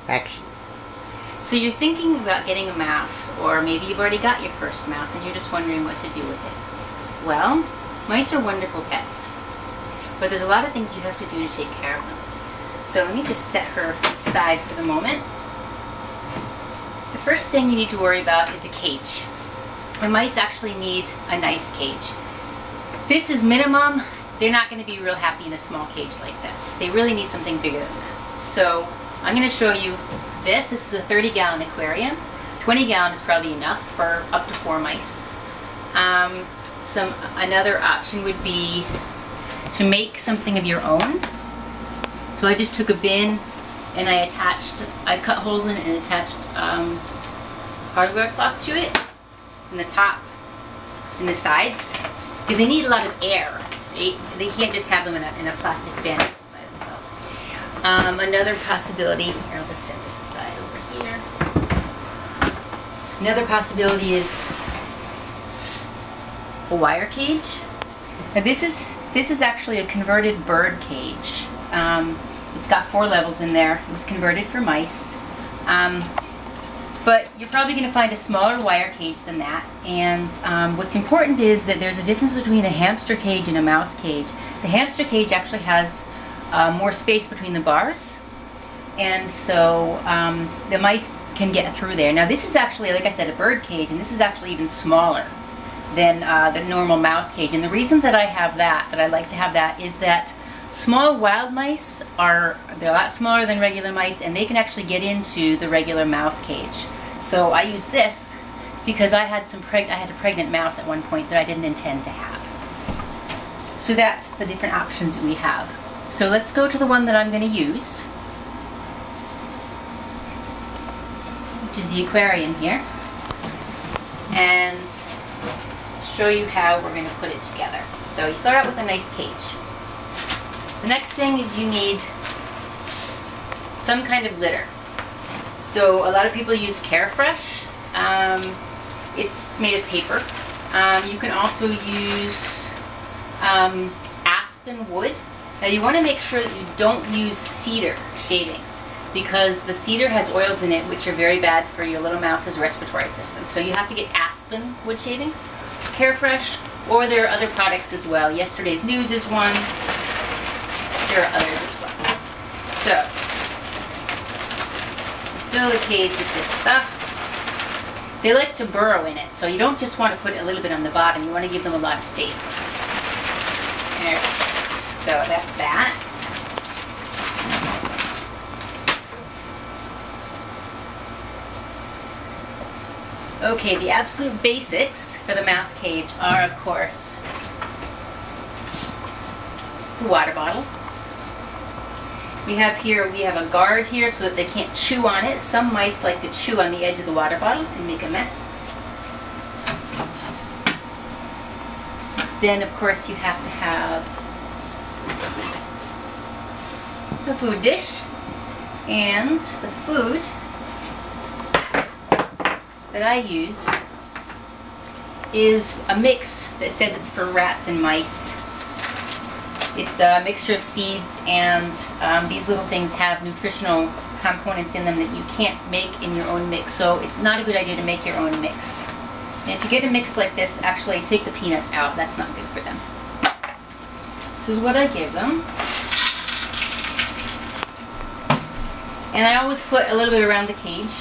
Action. So you're thinking about getting a mouse, or maybe you've already got your first mouse and you're just wondering what to do with it. Well, mice are wonderful pets, but there's a lot of things you have to do to take care of them. So let me just set her aside for the moment. The first thing you need to worry about is a cage. And mice actually need a nice cage. This is minimum. They're not going to be real happy in a small cage like this. They really need something bigger than that. So I'm going to show you this. This is a 30-gallon aquarium. 20-gallon is probably enough for up to 4 mice. Another option would be to make something of your own. So I just took a bin and I cut holes in it and attached hardware cloth to it in the top and the sides, because they need a lot of air. They can't just have them in a plastic bin by themselves. Another possibility, here I'll just set this aside over here. Another possibility is a wire cage. Now this is actually a converted bird cage. It's got 4 levels in there. It was converted for mice. But you're probably going to find a smaller wire cage than that. And what's important is that there's a difference between a hamster cage and a mouse cage. The hamster cage actually has more space between the bars. And so the mice can get through there. Now this is actually, like I said, a bird cage, and this is actually even smaller than the normal mouse cage. And the reason that I have that I like to have that, is that small wild mice they're a lot smaller than regular mice, and they can actually get into the regular mouse cage. So I use this because I had a pregnant mouse at one point that I didn't intend to have. So that's the different options that we have. So let's go to the one that I'm going to use, which is the aquarium here, and show you how we're going to put it together. So you start out with a nice cage. The next thing is you need some kind of litter. So a lot of people use Carefresh. It's made of paper. You can also use aspen wood. Now you want to make sure that you don't use cedar shavings, because the cedar has oils in it which are very bad for your little mouse's respiratory system. So you have to get aspen wood shavings, Carefresh, or there are other products as well. Yesterday's News is one. There are others as well. So, fill the cage with this stuff. They like to burrow in it, so you don't just want to put a little bit on the bottom. You want to give them a lot of space. There. So that's that. Okay, the absolute basics for the mouse cage are, of course, the water bottle. We have a guard here so that they can't chew on it. Some mice like to chew on the edge of the water bottle and make a mess. Then, of course, you have to have the food dish, and the food that I use is a mix that says it's for rats and mice. It's a mixture of seeds, and these little things have nutritional components in them that you can't make in your own mix, so it's not a good idea to make your own mix. And if you get a mix like this, actually take the peanuts out. That's not good for them. This is what I give them. And I always put a little bit around the cage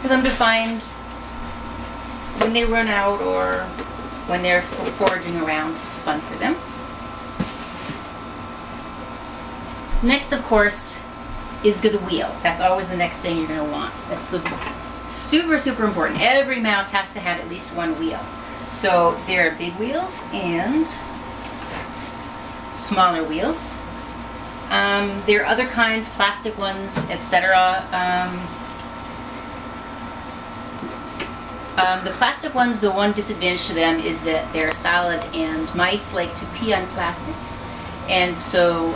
for them to find when they run out or when they're foraging around. It's fun for them. Next, of course, is the wheel. That's always the next thing you're going to want. That's the super, super important. Every mouse has to have at least one wheel. So there are big wheels and smaller wheels. There are other kinds, plastic ones, etc. The plastic ones, the one disadvantage to them is that they're solid, and mice like to pee on plastic, and so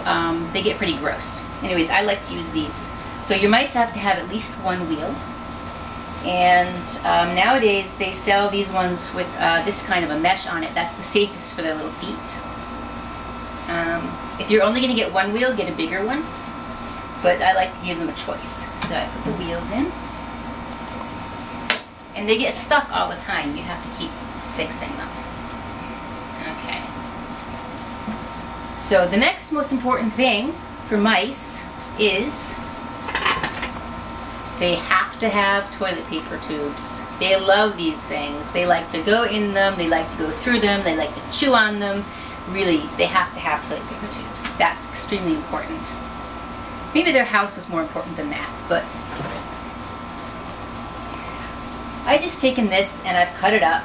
they get pretty gross. Anyways, I like to use these. So your mice have to have at least one wheel, and nowadays they sell these ones with this kind of a mesh on it. That's the safest for their little feet. If you're only going to get one wheel, get a bigger one. but I like to give them a choice. So I put the wheels in. And they get stuck all the time. You have to keep fixing them. Okay. So the next most important thing for mice is they have to have toilet paper tubes. They love these things. They like to go in them, they like to go through them, they like to chew on them. Really, they have to have toilet paper tubes. That's extremely important. Maybe their house is more important than that, but I just taken this and I've cut it up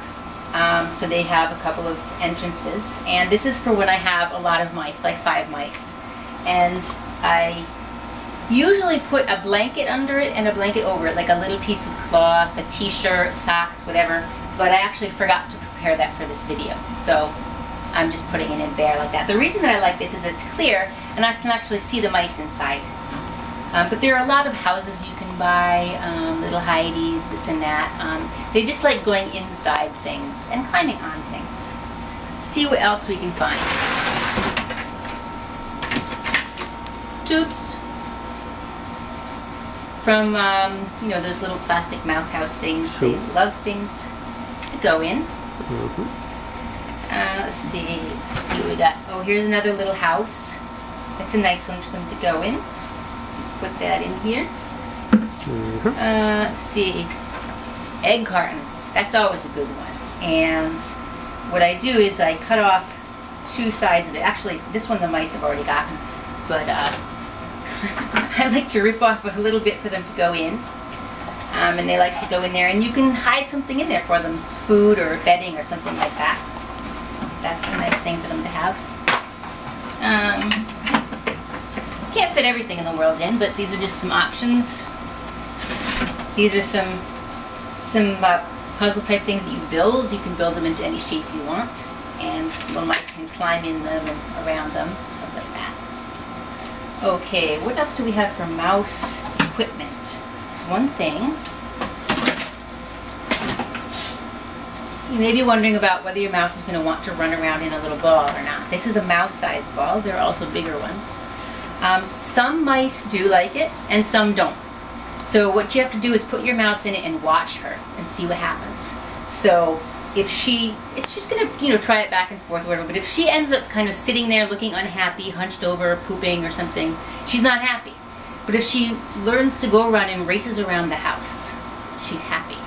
so they have a couple of entrances. And this is for when I have a lot of mice, like 5 mice. And I usually put a blanket under it and a blanket over it, like a little piece of cloth, a t-shirt, socks, whatever. But I actually forgot to prepare that for this video. So I'm just putting it in bare like that. The reason that I like this is it's clear and I can actually see the mice inside. But there are a lot of houses you can buy, little hideys, this and that. They just like going inside things and climbing on things. Let's see what else we can find. Tubes from, you know, those little plastic mouse house things. They love things to go in. Let's see what we got. Oh, here's another little house. It's a nice one for them to go in. Put that in here. Let's see. Egg carton. That's always a good one. And what I do is I cut off 2 sides of it. Actually, this one the mice have already gotten. But I like to rip off a little bit for them to go in. And they like to go in there. And you can hide something in there for them. Food or bedding or something like that. That's a nice thing for them to have. Can't fit everything in the world in, but these are just some options. These are some puzzle type things that you build. You can build them into any shape you want, and little mice can climb in them and around them, stuff like that. Okay, what else do we have for mouse equipment? One thing. You may be wondering about whether your mouse is going to want to run around in a little ball or not. This is a mouse-sized ball. There are also bigger ones. Some mice do like it, and some don't. So what you have to do is put your mouse in it and watch her and see what happens. So if it's just gonna, you know, try it back and forth or whatever, but if she ends up kind of sitting there looking unhappy, hunched over, pooping or something, she's not happy. But if she learns to go around and races around the house, she's happy.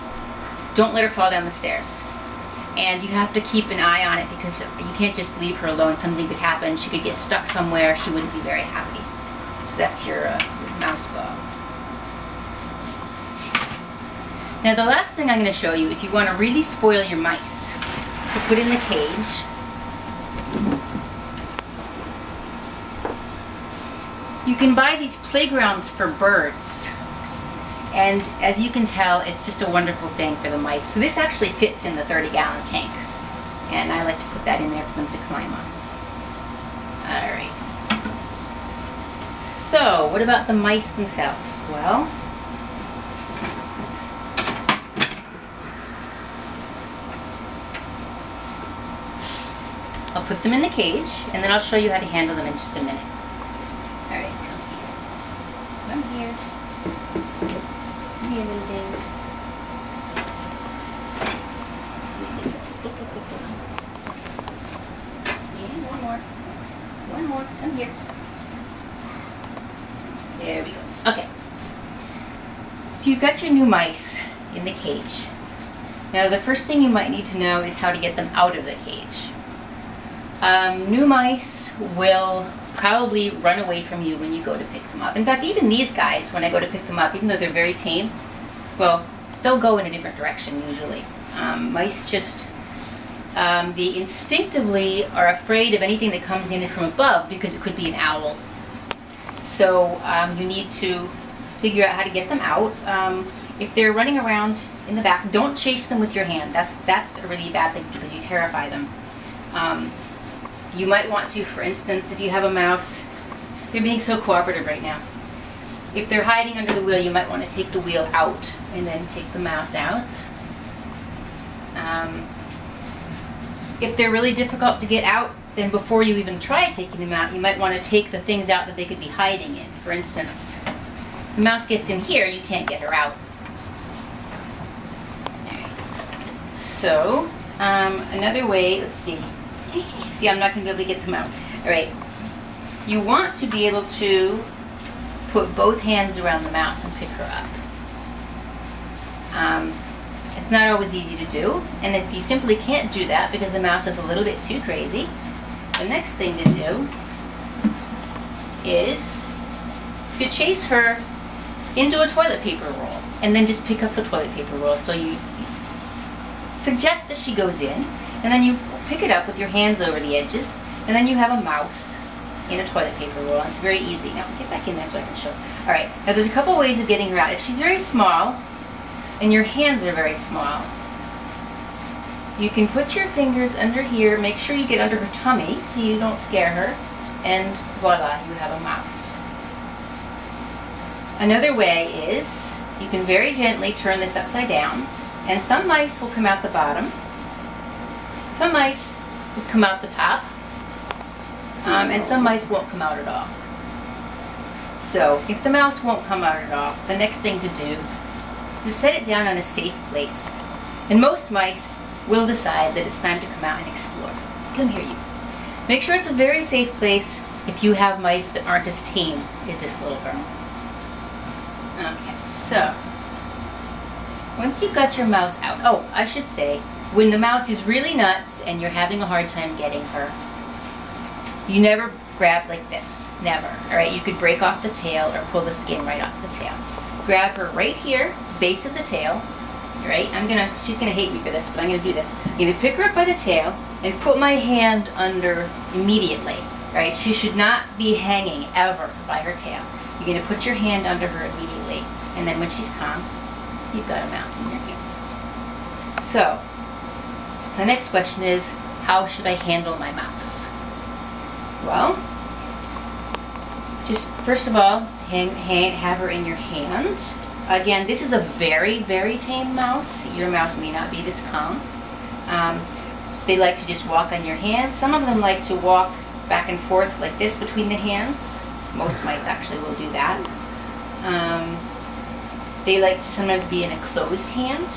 Don't let her fall down the stairs. And you have to keep an eye on it because you can't just leave her alone. Something could happen. She could get stuck somewhere. She wouldn't be very happy. So that's your mouse ball. Now the last thing I'm going to show you, if you want to really spoil your mice, to put in the cage, you can buy these playgrounds for birds. And as you can tell, it's just a wonderful thing for the mice. So this actually fits in the 30-gallon tank. And I like to put that in there for them to climb on. Alright. So, what about the mice themselves? Well, I'll put them in the cage, and then I'll show you how to handle them in just a minute. Alright, come here. Come here. Come here, little things. Yeah, one more. One more. Come here. There we go. Okay. So you've got your new mice in the cage. Now the first thing you might need to know is how to get them out of the cage. New mice will probably run away from you when you go to pick them up. In fact, even these guys, when I go to pick them up, even though they're very tame, well, they'll go in a different direction usually. Mice just, they instinctively are afraid of anything that comes in from above because it could be an owl. So you need to figure out how to get them out. If they're running around in the back, don't chase them with your hand. That's a really bad thing because you terrify them. You might want to, for instance, if you have a mouse, you're being so cooperative right now. If they're hiding under the wheel, you might want to take the wheel out and then take the mouse out. If they're really difficult to get out, then before you even try taking them out, you might want to take the things out that they could be hiding in. For instance, the mouse gets in here, you can't get her out. So, another way, let's see. See, I'm not going to be able to get them out. All right. You want to be able to put both hands around the mouse and pick her up. It's not always easy to do, and if you simply can't do that because the mouse is a little bit too crazy, the next thing to do is you chase her into a toilet paper roll and then just pick up the toilet paper roll. So you suggest that she goes in, and then you pick it up with your hands over the edges, and then you have a mouse in a toilet paper roll. And it's very easy. Now get back in there so I can show. All right, now there's a couple ways of getting her out. If she's very small and your hands are very small, you can put your fingers under here, make sure you get under her tummy so you don't scare her, and voila, you have a mouse. Another way is you can very gently turn this upside down, and some mice will come out the bottom, some mice will come out the top, and some mice won't come out at all. So if the mouse won't come out at all, the next thing to do is to set it down on a safe place. And most mice will decide that it's time to come out and explore. Come here, you. Make sure it's a very safe place if you have mice that aren't as tame as this little girl. Okay, so once you've got your mouse out, oh, I should say, when the mouse is really nuts and you're having a hard time getting her, you never grab like this, never. All right, you could break off the tail or pull the skin right off the tail. Grab her right here, base of the tail. All right, she's gonna hate me for this, but I'm gonna do this. I'm gonna pick her up by the tail and put my hand under immediately. All right, she should not be hanging ever by her tail. You're gonna put your hand under her immediately, and then when she's calm, you've got a mouse in your hands. So, the next question is, how should I handle my mouse? Well, just first of all, have her in your hand. Again, this is a very, very tame mouse. Your mouse may not be this calm. They like to just walk on your hands. Some of them like to walk back and forth like this between the hands. Most mice actually will do that. They like to sometimes be in a closed hand.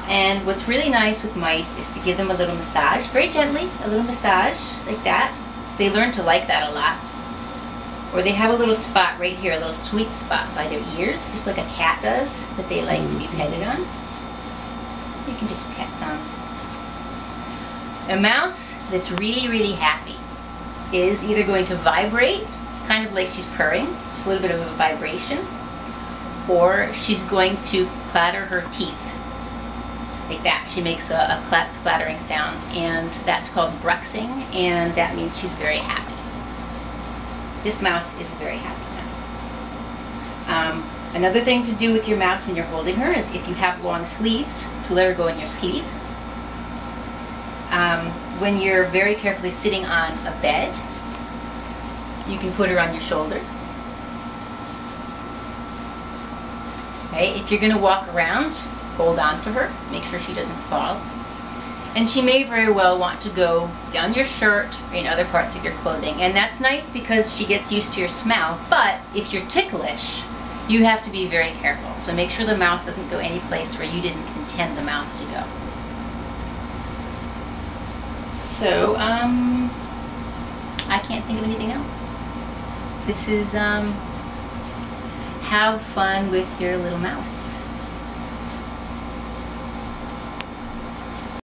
And what's really nice with mice is to give them a little massage, very gently, a little massage like that. They learn to like that a lot. Or they have a little spot right here, a little sweet spot by their ears, just like a cat does, that they like to be petted on. You can just pet them. A mouse that's really, really happy is either going to vibrate, kind of like she's purring, just a little bit of a vibration, or she's going to clatter her teeth. Like that. She makes a clattering sound, and that's called bruxing, and that means she's very happy. This mouse is a very happy mouse. Another thing to do with your mouse when you're holding her is if you have long sleeves, to let her go in your sleeve. When you're very carefully sitting on a bed, you can put her on your shoulder. Okay, if you're going to walk around, hold on to her, make sure she doesn't fall. And she may very well want to go down your shirt or in other parts of your clothing. And that's nice because she gets used to your smell. But if you're ticklish, you have to be very careful. So make sure the mouse doesn't go any place where you didn't intend the mouse to go. So, I can't think of anything else. This is, have fun with your little mouse.